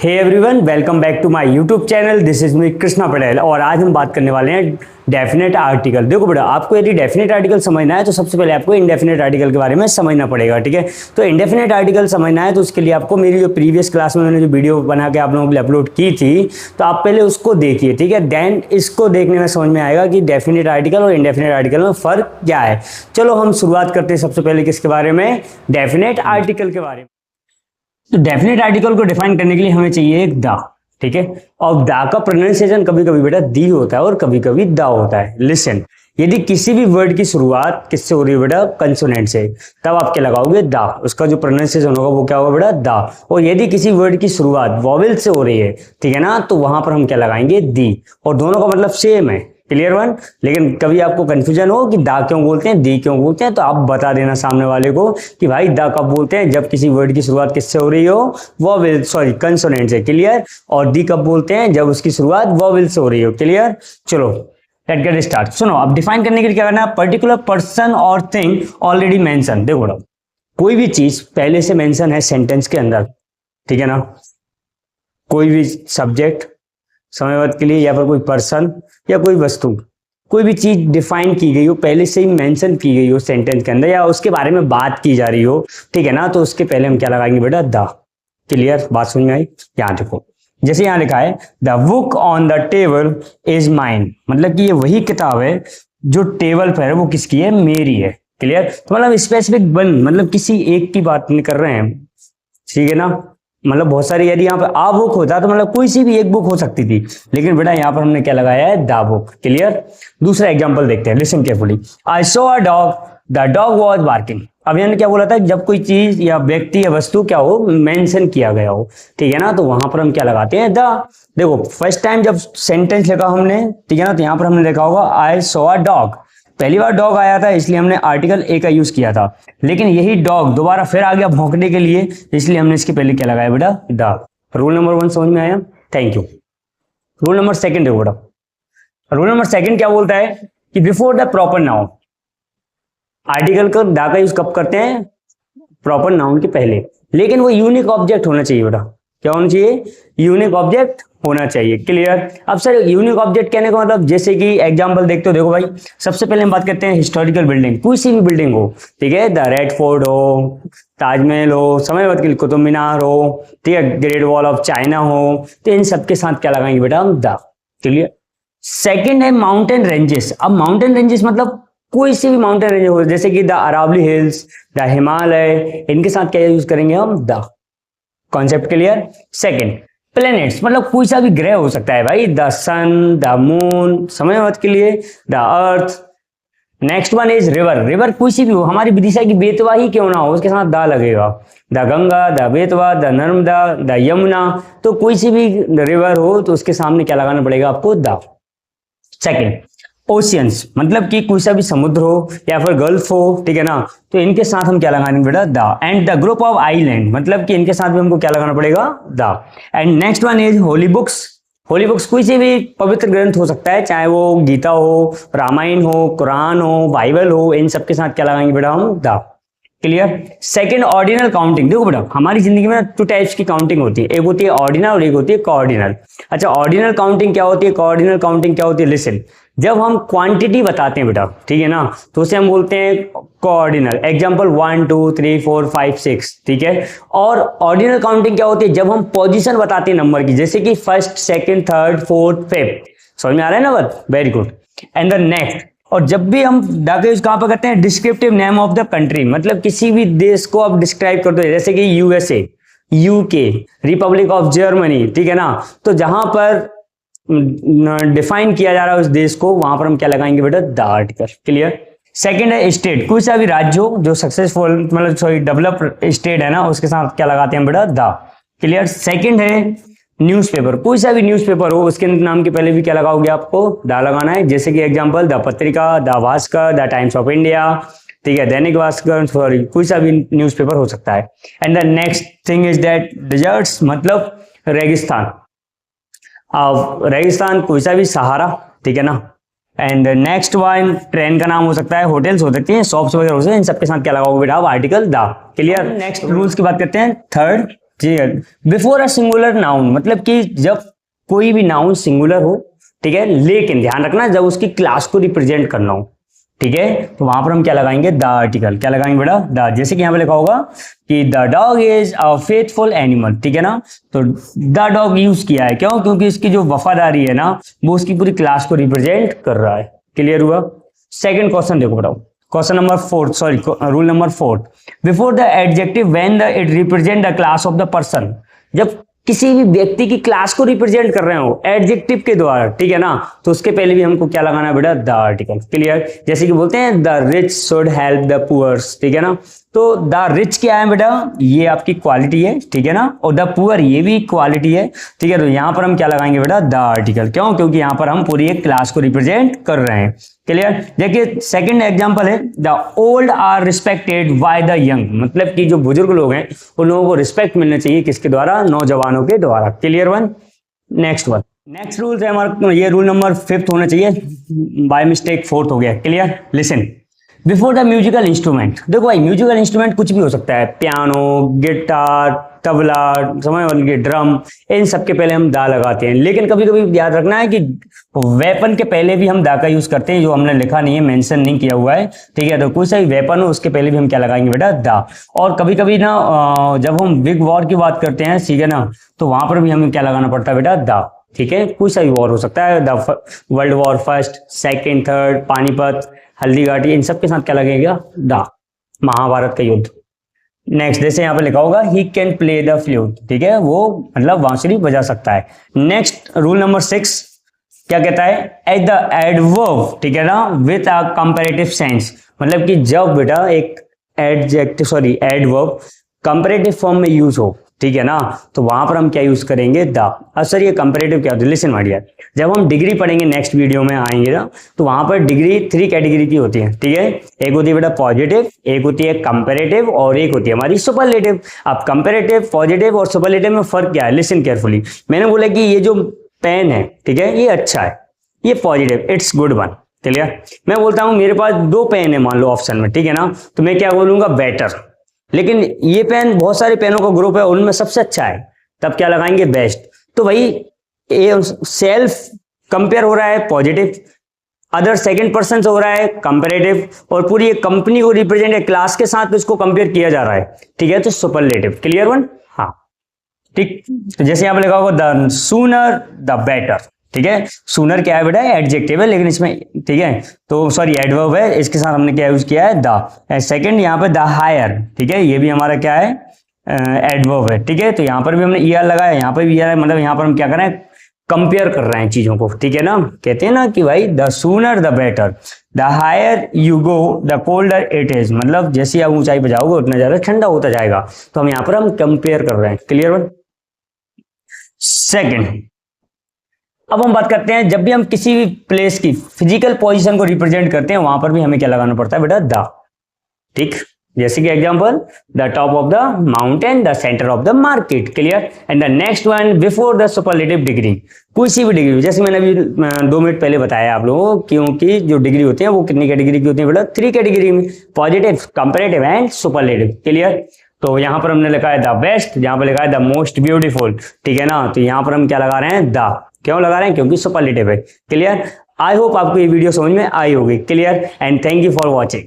Hey everyone, welcome back to my YouTube channel. This is me Krishna Patel और आज हम बात करने वाले हैं डेफिनेट आर्टिकल। देखो बेटा, आपको यदि डेफिनेट आर्टिकल समझना है तो सबसे पहले आपको इंडेफिनेट आर्टिकल के बारे में समझना पड़ेगा। ठीक है, तो इंडेफिनेट आर्टिकल समझना है तो उसके लिए आपको मेरी जो प्रीवियस क्लास में मैंने जो वीडियो बना के आप लोगों के लिए अपलोड की थी, तो आप पहले उसको देखिए। ठीक है, देन इसको देखने में समझ में आएगा कि डेफिनेट आर्टिकल और इंडेफिनेट आर्टिकल में फर्क क्या है। चलो हम शुरुआत करते हैं सबसे पहले किसके बारे में, डेफिनेट आर्टिकल के बारे में। तो डेफिनेट आर्टिकल को डिफाइन करने के लिए हमें चाहिए एक द। ठीक है, और द का प्रोनाउंसिएशन कभी कभी बेटा दी होता है और कभी कभी द होता है। लिसन, यदि किसी भी वर्ड की शुरुआत किससे हो रही है बेटा, कंसोनेंट से, तब आप क्या लगाओगे, द। उसका जो प्रोनाउंसिएशन होगा वो क्या होगा बेटा, द। और यदि किसी वर्ड की शुरुआत वॉवेल से हो रही है, ठीक है ना, तो वहां पर हम क्या लगाएंगे, दी। और दोनों का मतलब सेम है, क्लियर वन। लेकिन कभी आपको कंफ्यूजन हो कि दा क्यों बोलते हैं, दी क्यों बोलते हैं, तो आप बता देना सामने वाले को कि भाई दा कब बोलते हैं, जब किसी वर्ड की शुरुआत किससे हो रही हो, वॉवेल सॉरी कंसोनेंट से, क्लियर। और दी कब बोलते हैं, जब उसकी शुरुआत वॉवेल से हो रही हो, क्लियर। चलो लेट्स गेट स्टार्ट। सुनो, अब डिफाइन करने के लिए क्या करना है, पर्टिकुलर पर्सन और थिंग ऑलरेडी मेंशन। देखो ना, कोई भी चीज पहले से मेंशन है सेंटेंस के अंदर, ठीक है ना, कोई भी सब्जेक्ट समयवत के लिए या फिर कोई पर्सन या कोई वस्तु, कोई भी चीज डिफाइन की गई हो, पहले से ही मेंशन की गई हो सेंटेंस के अंदर, या उसके बारे में बात की जा रही हो, ठीक है ना, तो उसके पहले हम क्या लगाएंगे बेटा, द। क्लियर, बात समझ में आई। यहाँ देखो, जैसे यहाँ लिखा है the book on the table is mine, मतलब कि ये वही किताब है जो टेबल पर है, वो किसकी है, मेरी है। क्लियर, तो मतलब स्पेसिफिक वन, मतलब किसी एक की बात नहीं कर रहे हैं, ठीक है ना। मतलब बहुत सारी, यदि यहाँ पे आ बुक होता तो मतलब कोई सी भी एक बुक हो सकती थी, लेकिन बेटा यहाँ पर हमने क्या लगाया है, द बुक। क्लियर, दूसरा एग्जांपल देखते हैं, listen carefully. I saw a dog, the dog was barking. अब यानी क्या बोला था, जब कोई चीज या व्यक्ति या वस्तु क्या हो, मेंशन किया गया हो, ठीक है ना, तो वहां पर हम क्या लगाते हैं, द। देखो फर्स्ट टाइम जब सेंटेंस लिखा हमने, ठीक है ना, तो यहाँ पर हमने देखा होगा आई सॉ अ डॉग, पहली बार डॉग आया था इसलिए हमने आर्टिकल ए का यूज किया था, लेकिन यही डॉग दोबारा फिर आ गया भौंकने के लिए, इसलिए हमने इसके पहले क्या लगाया बेटा, द। रूल नंबर 1 समझ में आया, थैंक यू। रूल नंबर 2 देखो बेटा, रूल नंबर 2 क्या बोलता है कि before the proper noun, article का द का यूज कब करते हैं, प्रॉपर नाउन के पहले, लेकिन वो यूनिक ऑब्जेक्ट होना चाहिए बेटा। क्या होना चाहिए, यूनिक ऑब्जेक्ट होना चाहिए। क्लियर। अब सर यूनिक ऑब्जेक्ट कहने का मतलब, जैसे कि एग्जांपल देखते हो, देखो भाई सबसे पहले हम बात करते हैं हिस्टोरिकल बिल्डिंग, कोई सी भी बिल्डिंग हो, ठीक है, द रेड फोर्ट हो, ताजमहल हो, समयवत की कुतुब मीनार हो, ठीक है, ग्रेट वॉल ऑफ चाइना हो, तो इन सबके साथ क्या लगाएंगे बेटा, हम द। क्लियर। सेकेंड है माउंटेन रेंजेस। अब माउंटेन रेंजेस मतलब कोई सी भी माउंटेन रेंज हो, जैसे कि the Aravali hills, the Himalaya, इनके साथ क्या यूज करेंगे हम, the. Concept clear. Second, planets मतलब कोई सा भी ग्रह हो सकता है भाई, द सन, द मून, समयवत के लिए the earth. Next one is river. River कोई सी भी हो, हमारी विदिशा की बेतवा ही क्यों ना हो, उसके साथ द लगेगा, the Ganga, the Betwa, the Narmada, the Yamuna, तो कोई सी भी रिवर हो तो उसके सामने क्या लगाना पड़ेगा आपको, द। सेकेंड, ओशियंस मतलब कि कोई सा भी समुद्र हो या फिर गल्फ हो, ठीक है ना, तो इनके साथ हम क्या लगाएंगे बेटा, the. And the group of island मतलब कि इनके साथ भी हमको क्या लगाना पड़ेगा, the. And next one is holy books. Holy books कोई सी भी पवित्र ग्रंथ हो सकता है, चाहे वो गीता हो, रामायण हो, कुरान हो, बाइबल हो, इन सबके साथ क्या लगाएंगे बेटा हम, the. Clear. Second, ordinal counting. देखो बेटा, हमारी जिंदगी में 2 टाइप्स की काउंटिंग होती है, एक होती है ऑर्डिनल और एक होती है कोऑर्डिनल। अच्छा, ऑर्डिनल काउंटिंग क्या होती है, कोऑर्डिनल काउंटिंग क्या होती है, लिसन। जब हम क्वांटिटी बताते हैं बेटा, ठीक है ना, तो उसे हम बोलते हैं कोऑर्डिनल। एग्जांपल 1 2 3 4 5 6, ठीक है। और ऑर्डिनल काउंटिंग क्या होती है, जब हम पोजीशन बताते हैं नंबर की, जैसे कि first, second, third, fourth, fifth. समझ में आ रहा है ना बात, very good. And the next, और जब भी हम डाका यूज कहां पर करते हैं, descriptive name of the country, मतलब किसी भी देश को आप डिस्क्राइब करते हो, जैसे कि USA, UK, Republic of Germany, ठीक है ना, तो जहां पर डिफाइन किया जा रहा है उस देश को, वहां पर हम क्या लगाएंगे बेटा, द आर्टिकल। क्लियर। सेकंड है स्टेट, कोई सा भी राज्य हो जो सक्सेसफुल मतलब सॉरी डेवलप स्टेट है ना, उसके साथ क्या लगाते हैं बेटा, द। क्लियर। सेकंड है न्यूज़पेपर, कोई सा भी न्यूज़पेपर हो, उसके नाम के पहले भी क्या लगाओगे, आपको द लगाना है, जैसे कि एग्जांपल द पत्रिका, the Bhaskar, the times of India, ठीक है, दैनिक भास्कर, सॉरी कोई सा भी न्यूज़पेपर हो सकता है। And the next thing is that deserts मतलब रेगिस्तान। अब रेगिस्तान कोई सा भी सहारा, ठीक है ना। एंड नेक्स्ट वन, ट्रेन का नाम हो सकता है, होटल्स हो सकती हैं, शॉप्स वगैरह हो सकते हैं, इन सबके साथ क्या लगाओगे बेटा, article the. Clear. Next rules की बात करते हैं। थर्ड, ठीक है। बिफोर अ सिंगुलर नाउन, मतलब कि जब कोई भी नाउन सिंगुलर हो, ठीक है, लेकिन ध्यान रखना जब उसकी क्लास को रिप्रेजेंट करना हो, ठीक है, तो वहां पर हम क्या लगाएंगे, द आर्टिकल। क्या लगाएंगे बेटा, द। जैसे कि यहां पे लिखा होगा कि the dog is a faithful animal, ठीक है ना, तो द डॉग यूज किया है, क्यों, क्योंकि इसकी जो वफादारी है ना वो उसकी पूरी क्लास को रिप्रेजेंट कर रहा है। क्लियर हुआ। सेकंड क्वेश्चन देखो बेटा, question number 4, sorry rule number 4, before the adjective when the it represent the class of the person, जब किसी भी व्यक्ति की क्लास को रिप्रेजेंट कर रहे हो एडजेक्टिव के द्वारा, ठीक है ना, तो उसके पहले भी हमको क्या लगाना है बेटा, द आर्टिकल। क्लियर। जैसे कि बोलते हैं the rich should help the poors, ठीक है ना, तो द रिच क्या है बेटा, ये आपकी क्वालिटी है, ठीक है ना, और द पुअर ये भी क्वालिटी है, ठीक है, तो यहां पर हम क्या लगाएंगे बेटा, द आर्टिकल। क्यों, क्योंकि यहां पर हम पूरी एक क्लास को रिप्रेजेंट कर रहे हैं। क्लियर। देखिए सेकंड एग्जांपल है, the old are respected by the young, मतलब कि जो बुजुर्ग लोग हैं उन लोगों को रिस्पेक्ट मिलना चाहिए, किसके द्वारा, नौजवानों के द्वारा। Clear one. Next one, next rule है हमारा, ये रूल नंबर 5 होना चाहिए, बाय मिस्टेक 4 हो गया। Clear. Listen, before the musical instrument, देखो भाई म्यूजिकल इंस्ट्रूमेंट कुछ भी हो सकता है, पियानो, गिटार, तबला, समझ वाली ड्रम, इन सब के पहले हम दा लगाते हैं, लेकिन कभी कभी याद रखना है कि वेपन के पहले भी हम दा का यूज करते हैं, जो हमने लिखा नहीं है, मेंशन नहीं किया हुआ है, ठीक है, तो कोई सा भी वेपन हो उसके पहले भी हम क्या लगाएंगे बेटा, दा। और कभी कभी ना जब हम बिग वॉर की बात करते हैं, ठीक है ना, तो वहां पर भी हमें क्या लगाना पड़ता है बेटा, दा। ठीक है, कोई सा भी वॉर हो सकता है, the world war first, second, third, Panipat, Haldi Ghati, इन सब के साथ क्या लगेगा, दा, महाभारत का युद्ध। नेक्स्ट, जैसे यहाँ पे लिखा होगा he can play the flute, ठीक है, वो मतलब बांसुरी बजा सकता है। नेक्स्ट रूल नंबर 6 क्या कहता है, एट द एडवर्ब, ठीक है ना, विथ अ कंपैरेटिव सेंस, मतलब कि जब बेटा एक एडवर्ब कंपैरेटिव फॉर्म में यूज हो, ठीक है ना, तो वहां पर हम क्या यूज करेंगे, द। अब सर ये कंपैरेटिव क्या होता है, लिसन माय डियर, जब हम डिग्री पढ़ेंगे नेक्स्ट वीडियो में आएंगे ना, तो वहां पर डिग्री 3 कैटेगरी की होती है, ठीक है, एक होती है बेटा पॉजिटिव, एक होती है कंपैरेटिव, और एक होती है हमारी सुपरलेटिव। अब कंपैरेटिव, पॉजिटिव और सुपरलेटिव में फर्क क्या है, लिसन केयरफुली। मैंने बोला कि ये जो पेन है, ठीक है, ये अच्छा है, ये positive, it's good one. Clear. मैं बोलता हूं मेरे पास 2 पेन है मान लो ऑप्शन में, ठीक है ना, तो मैं क्या बोलूंगा, बेटर। लेकिन ये पेन, बहुत सारे पेनों का ग्रुप है, उनमें सबसे अच्छा है, तब क्या लगाएंगे, बेस्ट। तो भाई ये सेल्फ कंपेयर हो रहा है पॉजिटिव, अदर सेकंड पर्सन हो रहा है कंपैरेटिव, और पूरी एक कंपनी को रिप्रेजेंट एक क्लास के साथ इसको कंपेयर किया जा रहा है, ठीक है, तो सुपरलेटिव। Clear one. हाँ ठीक, तो जैसे यहां पर लिखा होगा द सूनर द बेटर, ठीक है, सूनर क्या है बेटा, एडजेक्टिव है, लेकिन इसमें, ठीक है, तो सॉरी एडवर्ब है, इसके साथ हमने क्या यूज किया है, द। सेकंड यहाँ पे द हायर, ठीक है, ये भी हमारा क्या है, एडवर्ब है, ठीक है, तो यहाँ पर भी हमने ईआर लगाया, यहाँ पर भी ईआर, मतलब यहाँ पर हम क्या कर रहे हैं, कंपेयर कर रहे हैं चीजों को, ठीक है ना, कहते हैं ना कि भाई the sooner the better, the higher you go the colder it is, मतलब जैसे आप ऊंचाई पे जाओगे उतना ज्यादा ठंडा होता जाएगा, तो हम यहाँ पर हम कंपेयर कर रहे हैं। Clear one. सेकेंड, अब हम बात करते हैं जब भी हम किसी भी प्लेस की फिजिकल पोजीशन को रिप्रेजेंट करते हैं, वहां पर भी हमें क्या लगाना पड़ता है बेटा, द। ठीक, जैसे कि example, the top of the mountain, the centre of the market. Clear. And the next one, before the superlative degree, कोई सी भी डिग्री, जैसे मैंने अभी 2 मिनट पहले बताया आप लोगों को, क्योंकि जो डिग्री होती है वो कितनी कैटेगरी की होती है बेटा, 3 कैटेगरी में, positive, comparative and superlative. Clear. तो यहां पर हमने लिखा है द बेस्ट, यहां पर लिखा है द मोस्ट ब्यूटीफुल, ठीक है ना, तो यहां पर हम क्या लगा रहे हैं, द। क्यों लगा रहे हैं, क्योंकि सुपरलेटिव है। क्लियर। आई होप आपको ये वीडियो समझ में आई होगी। Clear and thank you for watching.